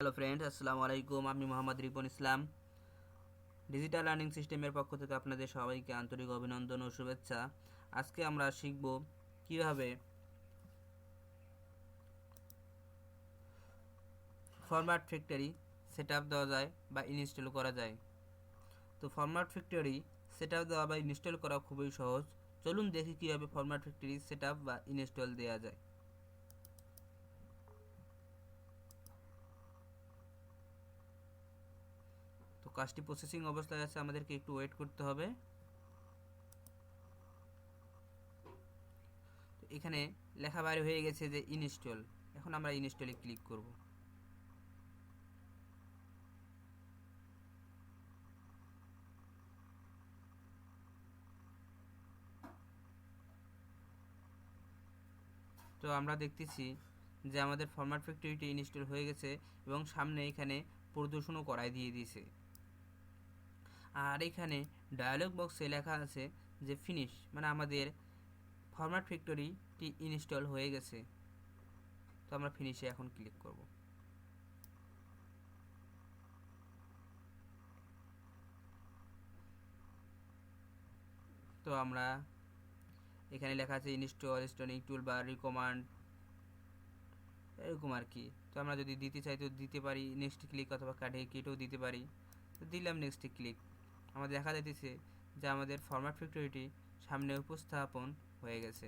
Hello friends, আসসালামু আলাইকুম। আমি মোহাম্মদ রিপন ইসলাম। ডিজিটাল লার্নিং সিস্টেমের পক্ষ থেকে আপনাদের সবাইকে আন্তরিক অভিনন্দন ও শুভেচ্ছা। আজকে আমরা শিখব কিভাবে ফরম্যাট ফ্যাক্টরি সেটআপ দেওয়া যায় বা ইনস্টল করা যায়। তো ফরম্যাট ফ্যাক্টরি সেটআপ দেওয়া বা ইনস্টল করা খুবই সহজ। চলুন দেখি কিভাবে ফরম্যাট ফ্যাক্টরি সেটআপ বা ইনস্টল দেওয়া যায়। তো কাজটি প্রসেসিং অবস্থায় আছে, আমাদেরকে একটু ওয়েট করতে হবে। এখানে লেখা বাইরে হয়ে গেছে যে ইনস্টল। এখন আমরা ইনস্টলে ক্লিক করব। তো আমরা দেখতেছি যে আমাদের ফরম্যাট ফ্যাক্টরিটি ইনস্টল হয়ে গেছে এবং সামনে এখানে প্রদর্শনও করাই দিয়ে দিয়েছে। আর এখানে ডায়ালগ বক্সে লেখা আছে যে ফিনিশ, মানে আমাদের ফরম্যাট ফ্যাক্টরিটি ইনস্টল হয়ে গেছে। তো আমরা ফিনিশে এখন ক্লিক করব। তো আমরা এখানে লেখা আছে ইনস্টল স্টোনিং টুল বা রিকমান্ড, এরকম আর কি। তো আমরা যদি দিতে চাই তো দিতে পারি, নেক্সট ক্লিক অথবা কাটে কেটেও দিতে পারি। তো দিলাম নেক্সট ক্লিক। আমাদের দেখা যাইতেছে যে আমাদের ফরম্যাট ফ্যাক্টরিটি সামনে উপস্থাপন হয়ে গেছে।